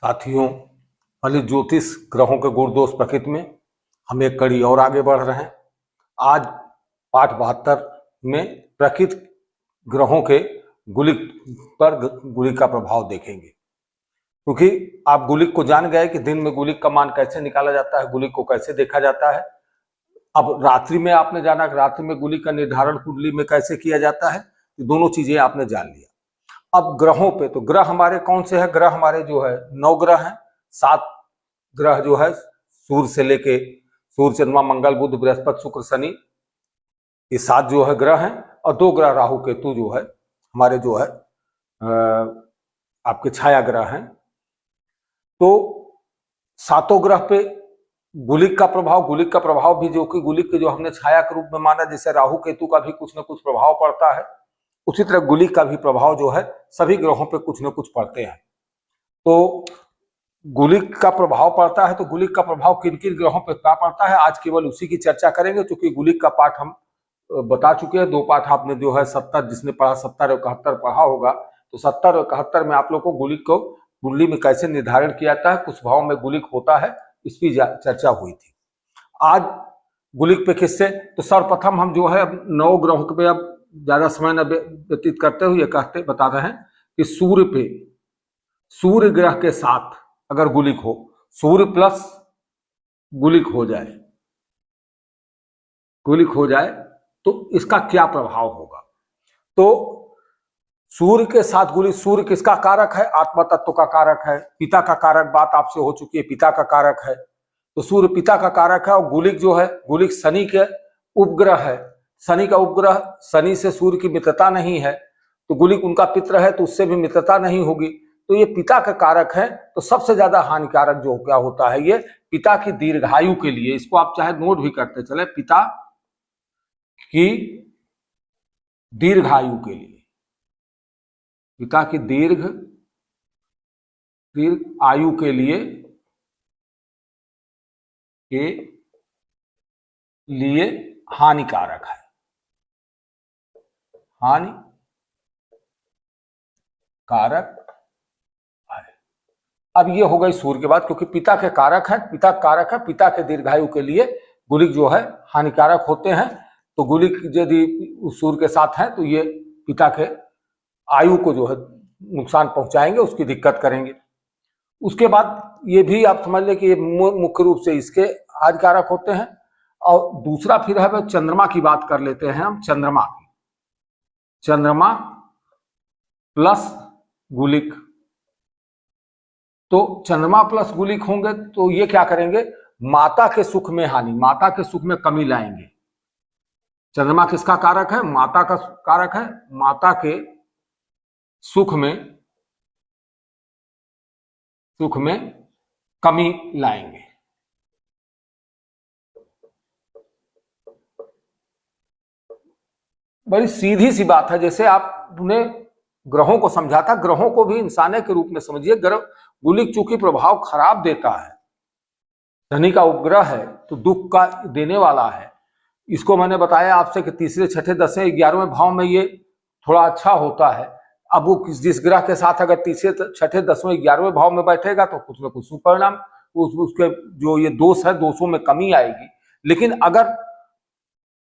साथियों, फलित ज्योतिष ग्रहों के गुण दोष प्रकृति में हम एक कड़ी और आगे बढ़ रहे हैं। आज पाठ 72 में प्रकृति ग्रहों के गुलिक पर गुलिक का प्रभाव देखेंगे, क्योंकि आप गुलिक को जान गए कि दिन में गुलिक का मान कैसे निकाला जाता है, गुलिक को कैसे देखा जाता है। अब रात्रि में आपने जाना कि रात्रि में गुलिक का निर्धारण कुंडली में कैसे किया जाता है, ये दोनों चीजें आपने जान लिया। अब ग्रहों पे, तो ग्रह हमारे कौन से हैं? ग्रह हमारे जो है 9 ग्रह हैं। 7 ग्रह जो है सूर्य से लेके सूर्य, चंद्रमा, मंगल, बुध, बृहस्पति, शुक्र, शनि, ये 7 जो है ग्रह हैं। और 2 ग्रह राहु केतु जो है हमारे जो है आपके छाया ग्रह हैं। तो 7 ग्रह पे गुलिक का प्रभाव भी जो कि गुलिक के जो हमने छाया के रूप में माना, जैसे राहु केतु का भी कुछ न कुछ प्रभाव पड़ता है, उसी तरह गुलिक का भी प्रभाव जो है सभी ग्रहों पे कुछ न कुछ पड़ते हैं। तो गुलिक का प्रभाव पड़ता है, तो गुलिक का प्रभाव किन किन ग्रहों पे क्या पड़ता है, आज केवल उसी की चर्चा करेंगे। क्योंकि गुलिक का पाठ हम बता चुके हैं, 2 पाठ आपने जो है 70, जिसने पढ़ा 70 और 71 पढ़ा होगा, तो 70 और 71 में आप लोग को गुलिक को कुंडली में कैसे निर्धारण किया जाता है, कुछ भाव में गुलिक होता है, इसकी चर्चा हुई थी। आज गुलिक पे किससे, तो सर्वप्रथम हम जो है 9 ग्रहों पे अब ज्यादा समय न व्यतीत करते हुए बता रहे हैं कि सूर्य पे, सूर्य ग्रह के साथ अगर गुलिक हो, सूर्य प्लस गुलिक हो जाए तो इसका क्या प्रभाव होगा। तो सूर्य के साथ गुलिक, सूर्य किसका कारक है? आत्मा तत्व का कारक है। पिता का कारक बात आपसे हो चुकी है, पिता का कारक है, तो सूर्य पिता का कारक है। और गुलिक जो है, गुलिक शनि के उपग्रह है। शनि का उपग्रह, शनि से सूर्य की मित्रता नहीं है, तो गुलिक उनका पित्र है, तो उससे भी मित्रता नहीं होगी, तो ये पिता का कारक है। तो सबसे ज्यादा हानिकारक जो क्या होता है, ये पिता की दीर्घायु के लिए, इसको आप चाहे नोट भी करते चले, पिता की दीर्घायु के लिए, पिता की दीर्घ आयु के लिए हानिकारक है, हानिकारक है। अब ये हो गई सूर्य के बाद, क्योंकि पिता के कारक है, पिता के दीर्घायु के लिए गुलिक जो है हानिकारक होते हैं। तो गुलिक यदि सूर्य के साथ है तो ये पिता के आयु को जो है नुकसान पहुंचाएंगे, उसकी दिक्कत करेंगे। उसके बाद ये भी आप समझ लें कि ये मुख्य रूप से इसके हानिकारक होते हैं। और दूसरा फिर है चंद्रमा की बात कर लेते हैं हम, चंद्रमा प्लस गुलिक। तो चंद्रमा प्लस गुलिक होंगे तो ये क्या करेंगे, माता के सुख में हानि, माता के सुख में कमी लाएंगे। चंद्रमा किसका कारक है? माता का कारक है। माता के सुख में कमी लाएंगे। बड़ी सीधी सी बात है, जैसे आपने ग्रहों को समझा था, ग्रहों को भी इंसाने के रूप में समझिए। ग्रह गुलिक चूंकि प्रभाव खराब देता है, शनि का उपग्रह है, तो दुख का देने वाला है। इसको मैंने बताया आपसे कि तीसरे, छठे, 10वें, 11वें भाव में ये थोड़ा अच्छा होता है। अब वो जिस ग्रह के साथ अगर तीसरे, छठे, 10वें, 11वें भाव में बैठेगा तो कुछ न कुछ सुपरिणाम, उसके जो ये दोष है, दोषों में कमी आएगी। लेकिन अगर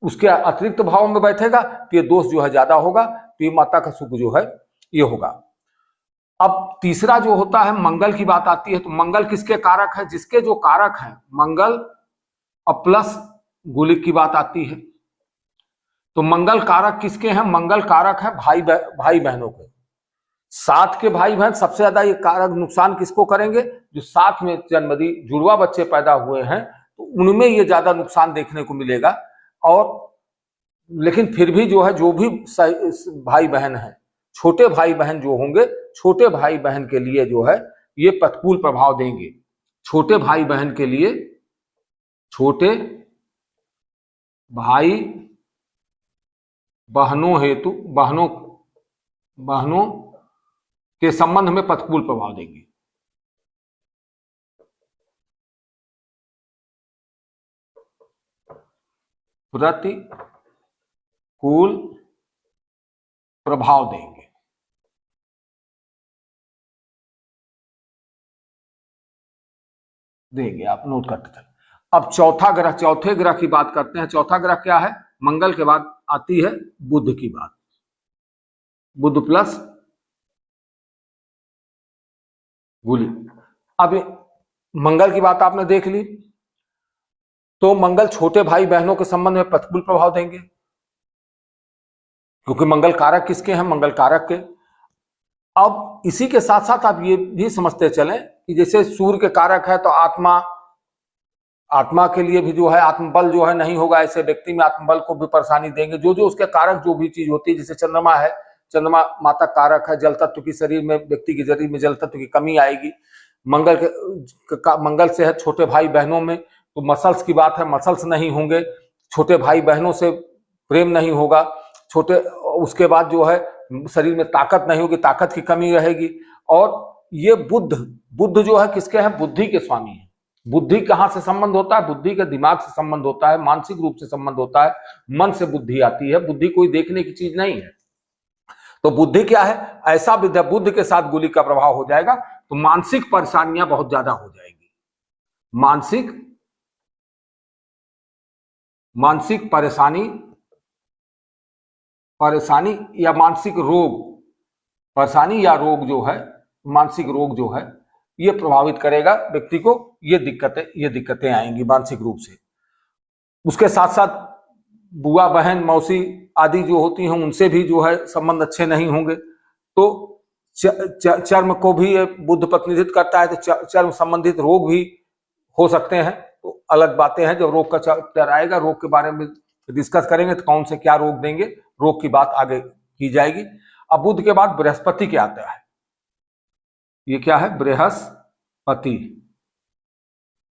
उसके अतिरिक्त भाव में बैठेगा तो ये दोष जो है ज्यादा होगा, तो ये माता का सुख जो है ये होगा। अब तीसरा जो होता है मंगल की बात आती है, तो मंगल किसके कारक है? जिसके जो कारक है मंगल और प्लस गुलिक की बात आती है। तो मंगल कारक किसके हैं? मंगल कारक है भाई बहनों के। साथ के भाई बहन सबसे ज्यादा ये कारक नुकसान किसको करेंगे? जो साथ में जन्मदी जुड़वा बच्चे पैदा हुए हैं, तो उनमें ये ज्यादा नुकसान देखने को मिलेगा। और लेकिन फिर भी जो है, जो भी भाई बहन है, छोटे भाई बहन जो होंगे, छोटे भाई बहन के लिए जो है ये प्रतिकूल प्रभाव देंगे। छोटे भाई बहन के लिए, छोटे भाई बहनों हेतु, बहनों के संबंध में प्रतिकूल प्रभाव देंगे। प्रतिकूल प्रभाव देंगे। देंगे, आप नोट करते चले। अब चौथा ग्रह, चौथे ग्रह की बात करते हैं। चौथा ग्रह क्या है? मंगल के बाद आती है बुध की बात। बुध प्लस गुली। अब मंगल की बात आपने देख ली, तो मंगल छोटे भाई बहनों के संबंध में प्रतिकूल प्रभाव देंगे, क्योंकि मंगल कारक किसके हैं? मंगल कारक के। अब इसी के साथ साथ आप ये भी समझते चलें कि जैसे सूर्य के कारक है, तो आत्मा के लिए भी जो है आत्मबल जो है नहीं होगा, ऐसे व्यक्ति में आत्मबल को भी परेशानी देंगे। जो जो उसके कारक जो भी चीज होती है, जैसे चंद्रमा है, चंद्रमा माता कारक है, जल तत्व की शरीर में, व्यक्ति के शरीर में जल तत्व की कमी आएगी। मंगल से है छोटे भाई बहनों में, तो मसल्स की बात है, मसल्स नहीं होंगे, छोटे भाई बहनों से प्रेम नहीं होगा, छोटे, उसके बाद जो है शरीर में ताकत नहीं होगी, ताकत की कमी रहेगी। और ये बुध जो है किसके हैं? बुद्धि के स्वामी है। बुद्धि कहां से संबंध होता है? बुद्धि के दिमाग से संबंध होता है, मानसिक रूप से संबंध होता है, मन से बुद्धि आती है। बुद्धि कोई देखने की चीज नहीं है। तो बुद्धि क्या है? ऐसा विद्या, बुद्ध के साथ गुली का प्रभाव हो जाएगा, तो मानसिक परेशानियां बहुत ज्यादा हो जाएगी। मानसिक परेशानी या मानसिक रोग, परेशानी या रोग जो है, मानसिक रोग जो है, ये प्रभावित करेगा व्यक्ति को। ये दिक्कतें आएंगी मानसिक रूप से। उसके साथ साथ बुआ बहन मौसी आदि जो होती हैं, उनसे भी जो है संबंध अच्छे नहीं होंगे। तो चर्म को भी बुध प्रतिनिधित्व करता है, तो चर्म संबंधित रोग भी हो सकते हैं। तो अलग बातें हैं, जब रोग का चैप्टर आएगा, रोग के बारे में डिस्कस करेंगे, तो कौन से क्या रोग देंगे, रोग की बात आगे की जाएगी। अब बुध के बाद बृहस्पति क्या आता है? ये क्या है? बृहस्पति।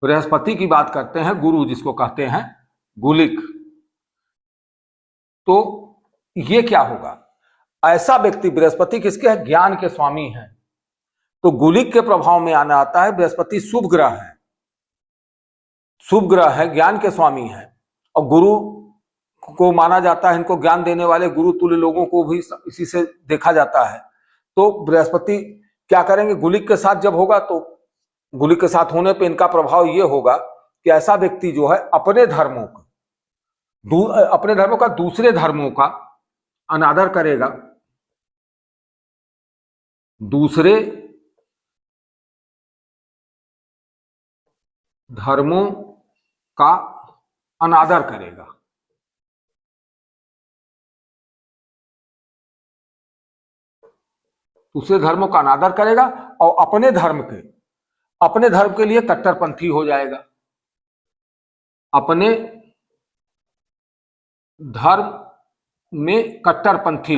बृहस्पति की बात करते हैं, गुरु जिसको कहते हैं, गुलिक। तो ये क्या होगा? ऐसा व्यक्ति, बृहस्पति किसके है? ज्ञान के स्वामी है, तो गुलिक के प्रभाव में आना आता है। बृहस्पति शुभ ग्रह है, शुभ ग्रह है, ज्ञान के स्वामी है, और गुरु को माना जाता है, इनको ज्ञान देने वाले गुरु तुल्य लोगों को भी इसी से देखा जाता है। तो बृहस्पति क्या करेंगे? गुलिक के साथ जब होगा, तो गुलिक के साथ होने पे इनका प्रभाव ये होगा कि ऐसा व्यक्ति जो है अपने धर्म का दूसरे धर्मों का अनादर करेगा, दूसरे धर्मों का अनादर करेगा। दूसरे धर्मों का अनादर करेगा और अपने धर्म के लिए कट्टरपंथी हो जाएगा। अपने धर्म में कट्टरपंथी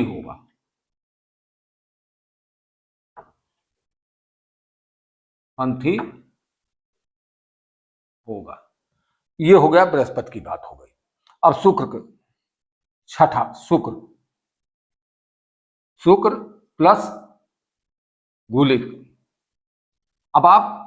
होगा। ये हो गया, बृहस्पति की बात हो गई। अब शुक्र, छठा शुक्र प्लस गुलिक। अब आप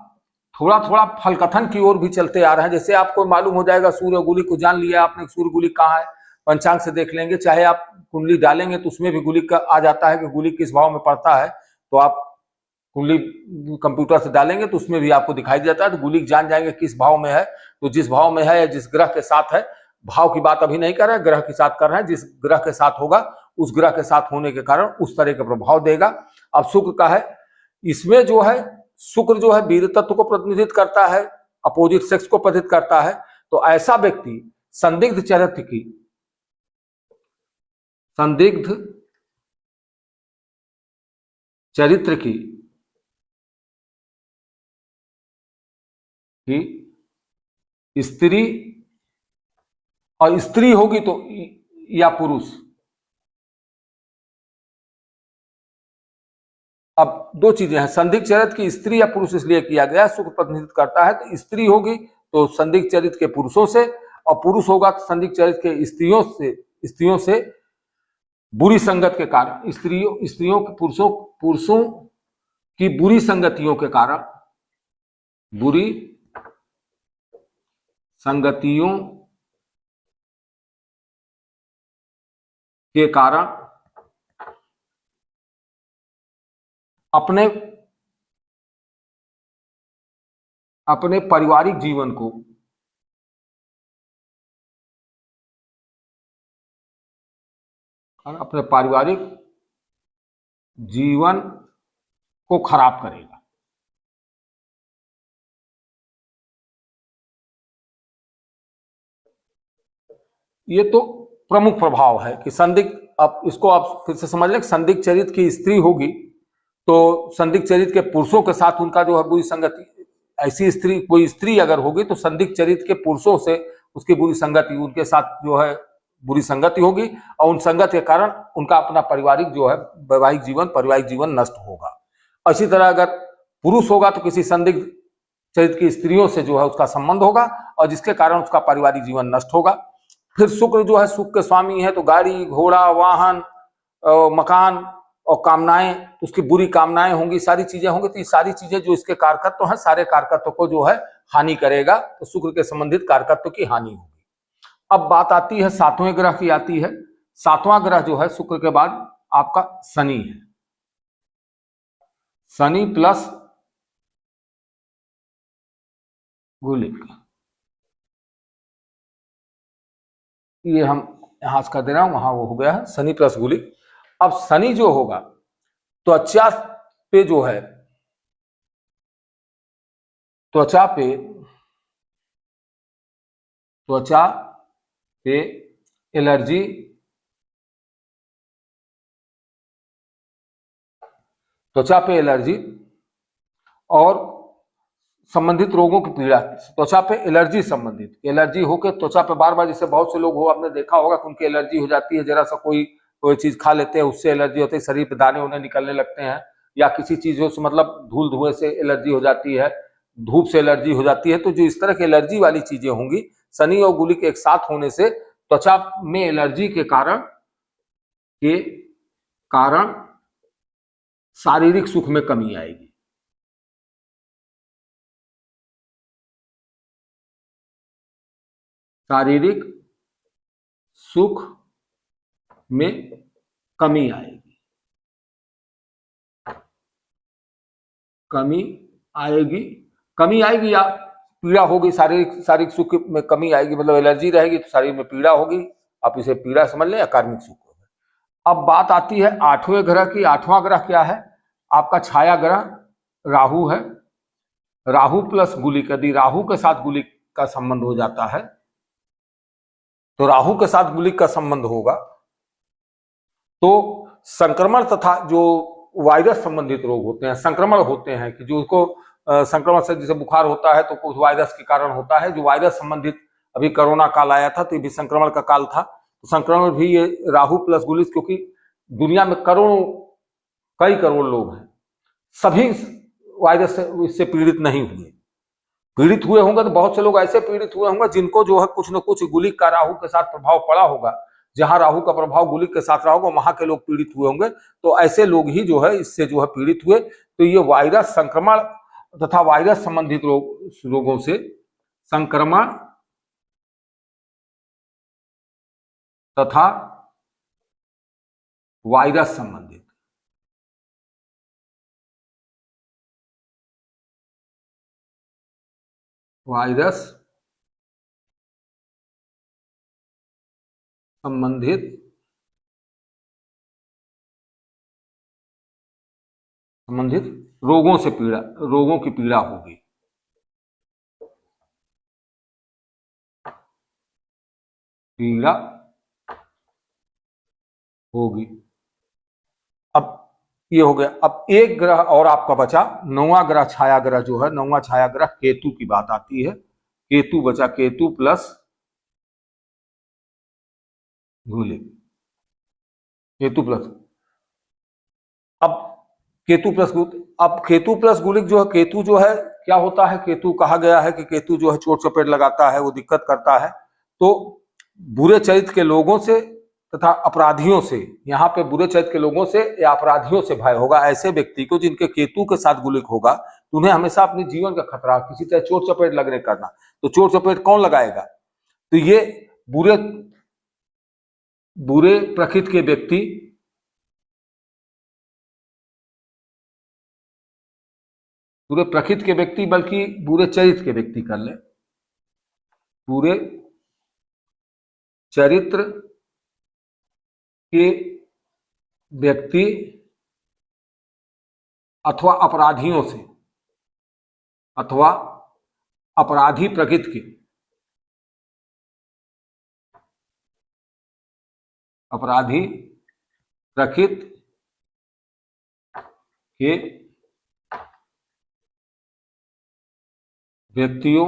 थोड़ा थोड़ा फल कथन की ओर भी चलते आ रहे हैं। जैसे आपको मालूम हो जाएगा, सूर्य गुलिक को जान लिया आपने, सूर्य गुलिक कहाँ है, पंचांग से देख लेंगे, चाहे आप कुंडली डालेंगे तो उसमें भी गुलिक का आ जाता है कि गुलिक किस भाव में पड़ता है। तो आप कुंडली कंप्यूटर से डालेंगे तो उसमें भी आपको दिखाई देता है, तो गुलिक जान जाएंगे किस भाव में है। तो जिस भाव में है या जिस ग्रह के साथ है, भाव की बात अभी नहीं कर रहे हैं, ग्रह के साथ कर रहे हैं, जिस ग्रह के साथ होगा उस ग्रह के साथ होने के कारण उस तरह का प्रभाव देगा। अब शुक्र का है, इसमें जो है शुक्र जो है वीर तत्व को प्रतिनिधित्व करता है, अपोजिट सेक्स को प्रतिनिधित्व करता है। तो ऐसा व्यक्ति संदिग्ध चरित्र की स्त्री, और स्त्री होगी तो या पुरुष। अब दो चीजें हैं, संदिग्ध चरित्र की स्त्री या पुरुष इसलिए किया गया, शुक्र प्रतिनिधित्व करता है, तो स्त्री होगी तो संदिग्ध चरित्र के पुरुषों से, और पुरुष होगा तो संदिग्ध चरित्र के स्त्रियों से बुरी संगत के कारण, स्त्रियों के पुरुषों की बुरी संगतियों के कारण, बुरी संगतियों के कारण अपने पारिवारिक जीवन को खराब करेगा। ये तो प्रमुख प्रभाव है कि संदिग्ध, अब इसको आप फिर से समझ लें, संदिग्ध चरित्र की स्त्री होगी तो संदिग्ध चरित्र के पुरुषों के साथ उनका जो है बुरी संगति, ऐसी स्त्री, कोई स्त्री अगर होगी तो संदिग्ध चरित्र के पुरुषों से उसकी बुरी संगति, उनके साथ जो है बुरी संगति होगी और उन संगत के कारण उनका अपना पारिवारिक जो है पारिवारिक जीवन नष्ट होगा। इसी तरह अगर पुरुष होगा तो किसी संदिग्ध चरित्र की स्त्रियों से जो है उसका संबंध होगा और जिसके कारण उसका पारिवारिक जीवन नष्ट होगा। फिर शुक्र जो है सुख के स्वामी है तो गाड़ी घोड़ा वाहन मकान और कामनाएं, तो उसकी बुरी कामनाएं होंगी, सारी चीजें होंगी, तो ये सारी चीजें जो इसके कारकत्व हैं सारे कारकत्व को जो है हानि करेगा, तो शुक्र के संबंधित कारकत्व की हानि होगी। अब बात आती है सातवें ग्रह की आती है। सातवां ग्रह जो है शुक्र के बाद आपका शनि है। शनि प्लस गुलिक, ये हम यहां कर दे रहा हूं, वहां वो हो गया है शनि प्लस गुलिक। अब शनि जो होगा त्वचा पे जो है, त्वचा पे एलर्जी, त्वचा पे एलर्जी और संबंधित रोगों की पीड़ा, त्वचा पे एलर्जी संबंधित, एलर्जी होकर त्वचा पे बार बार, जैसे बहुत से लोग हो आपने देखा होगा कि उनकी एलर्जी हो जाती है, जरा सा कोई चीज खा लेते हैं उससे एलर्जी होती है, शरीर पे दाने उन्हें निकलने लगते हैं, या किसी चीजों से मतलब धूल धुएं से एलर्जी हो जाती है, धूप से एलर्जी हो जाती है। तो जो इस तरह की एलर्जी वाली चीजें होंगी, शनि और गुलिक एक साथ होने से त्वचा में एलर्जी के कारण शारीरिक सुख में कमी आएगी। शारीरिक सुख में कमी आएगी, कमी आएगी या पीड़ा होगी, शारीरिक सुख में कमी आएगी, मतलब एलर्जी रहेगी तो शरीर में पीड़ा होगी, आप इसे पीड़ा समझ लें या कार्मिक सुख होगा। अब बात आती है आठवें ग्रह की। आठवां ग्रह क्या है? आपका छाया ग्रह राहु है। राहु प्लस गुलिक, यदि राहु के साथ गुलिक का संबंध हो जाता है तो राहु के साथ गुलिक का संबंध होगा तो संक्रमण तथा जो वायरस संबंधित रोग होते हैं, संक्रमण होते हैं कि जो उसको संक्रमण से जैसे बुखार होता है तो कुछ वायरस के कारण होता है, जो वायरस संबंधित, अभी कोरोना काल आया था तो ये भी संक्रमण का काल था, तो संक्रमण भी ये राहु प्लस गुलिक, क्योंकि दुनिया में कई करोड़ लोग हैं, सभी वायरस से इससे पीड़ित नहीं हुए। पीड़ित हुए होंगे तो बहुत से लोग ऐसे पीड़ित हुए होंगे जिनको जो है कुछ न कुछ गुलिक का राहु के साथ प्रभाव पड़ा होगा, जहां राहु का प्रभाव गुलिक के साथ रहा होगा वहां के लोग पीड़ित हुए होंगे, तो ऐसे लोग ही जो है इससे जो है पीड़ित हुए। तो ये वायरस संक्रमण तथा वायरस संबंधित रोगों से, संक्रमण तथा वायरस संबंधित, संबंधित रोगों की पीड़ा होगी। अब ये हो गया। अब एक ग्रह और आपका बचा, नौवां ग्रह छाया ग्रह जो है, नौवां छाया ग्रह केतु की बात आती है। केतु बचा, केतु प्लस गुलिक, केतु प्लस, अब केतु प्लस गुलिक जो है, केतु जो है क्या होता है, केतु कहा गया है कि केतु जो है चोट चपेट लगाता है, वो दिक्कत करता है। तो बुरे चरित्र के लोगों से तथा अपराधियों से, यहाँ पे बुरे चरित्र के लोगों से या अपराधियों से भय होगा। ऐसे व्यक्ति को जिनके केतु के साथ गुलिक होगा तो उन्हें हमेशा अपने जीवन का खतरा, किसी तरह चोट चपेट लगने करना। तो चोट चपेट कौन लगाएगा? तो ये बुरे प्रकृति के व्यक्ति, पूरे प्रकृति के व्यक्ति बल्कि पूरे चरित्र के व्यक्ति कर ले, पूरे चरित्र के व्यक्ति अथवा अपराधियों से, अथवा अपराधी प्रकृति के, अपराधी प्रकृति के व्यक्तियों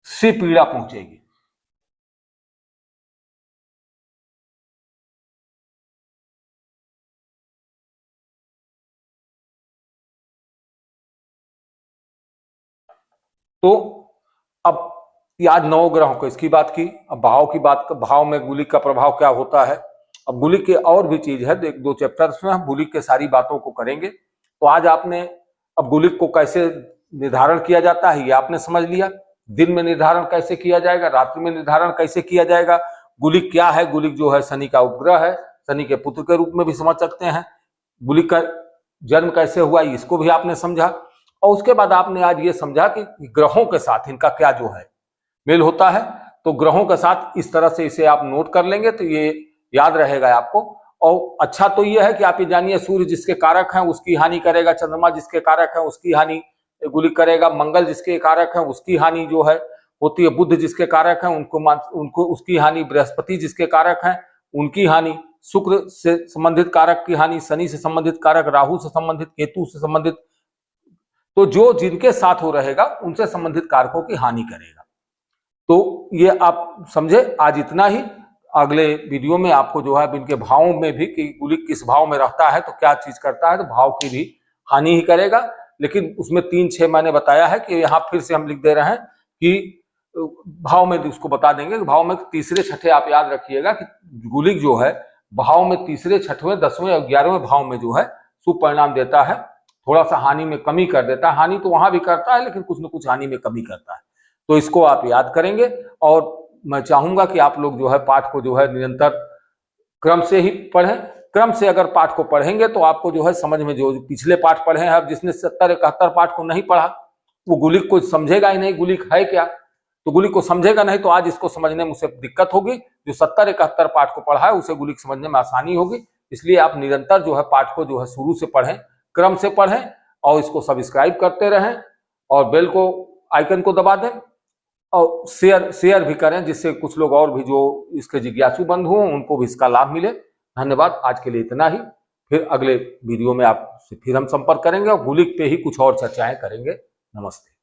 से पीड़ा पहुंचेगी। तो अब आज नवग्रहों को इसकी बात की, अब भाव की बात, भाव में गुलिक का प्रभाव क्या होता है। अब गुलिक के और भी चीज है, एक दो चैप्टर्स में हम गुलिक के सारी बातों को करेंगे। तो आज आपने अब गुलिक को कैसे निर्धारण किया जाता है ये आपने समझ लिया। दिन में निर्धारण कैसे किया जाएगा, रात्रि में निर्धारण कैसे किया जाएगा, गुलिक क्या है, गुलिक जो है शनि का उपग्रह है, शनि के पुत्र के रूप में भी समझ सकते हैं। गुलिक का जन्म कैसे हुआ इसको भी आपने समझा, और उसके बाद आपने आज ये समझा कि ग्रहों के साथ इनका क्या जो है मेल होता है। तो ग्रहों के साथ इस तरह से इसे आप नोट कर लेंगे तो ये याद रहेगा आपको। और अच्छा तो ये है कि आप ये जानिए सूर्य जिसके कारक हैं उसकी हानि करेगा, चंद्रमा जिसके कारक है उसकी हानि गुलिक करेगा, मंगल जिसके कारक है उसकी हानि जो है होती है, बुध जिसके कारक है उनको उसकी हानि, बृहस्पति जिसके कारक है उनकी हानि, शुक्र से संबंधित कारक की हानि, शनि से संबंधित कारक, राहु से संबंधित, केतु से संबंधित, तो जो जिनके साथ हो रहेगा उनसे संबंधित कारकों की हानि करेगा। तो ये आप समझे। आज इतना ही। अगले वीडियो में आपको जो है इनके भावों में भी कि गुलिक किस भाव में रहता है तो क्या चीज करता है, तो भाव की भी हानि ही करेगा। लेकिन उसमें 3-6 मैंने बताया है कि यहाँ फिर से हम लिख दे रहे हैं कि भाव में उसको बता देंगे। भाव में तीसरे छठे आप याद रखिएगा कि गुलिक जो है भाव में तीसरे, छठवें, 10वें और 11वें भाव में जो है शुभ परिणाम देता है, थोड़ा सा हानि में कमी कर देता है। हानि तो वहां भी करता है लेकिन कुछ न कुछ हानि में कमी करता है। तो इसको आप याद करेंगे। और मैं चाहूंगा कि आप लोग जो है पाठ को जो है निरंतर क्रम से ही पढ़ें। क्रम से अगर पाठ को पढ़ेंगे तो आपको जो है समझ में, जो पिछले पाठ पढ़े हैं, अब जिसने 70-71 पाठ को नहीं पढ़ा वो गुलिक को समझेगा ही नहीं, गुलिक है क्या, तो गुलिक को समझेगा नहीं, तो आज इसको समझने में उसे दिक्कत होगी। जो 70-71 पाठ को पढ़ा है उसे गुलिक समझने में आसानी होगी। इसलिए आप निरंतर जो है पाठ को जो है शुरू से पढ़ें, क्रम से पढ़ें, और इसको सब्सक्राइब करते रहें और बेल को आइकन को दबा दें और शेयर भी करें, जिससे कुछ लोग और भी जो इसके जिज्ञासु बंधु हों उनको भी इसका लाभ मिले। धन्यवाद। आज के लिए इतना ही। फिर अगले वीडियो में आपसे फिर हम संपर्क करेंगे और गुलिक पे ही कुछ और चर्चाएं करेंगे। नमस्ते।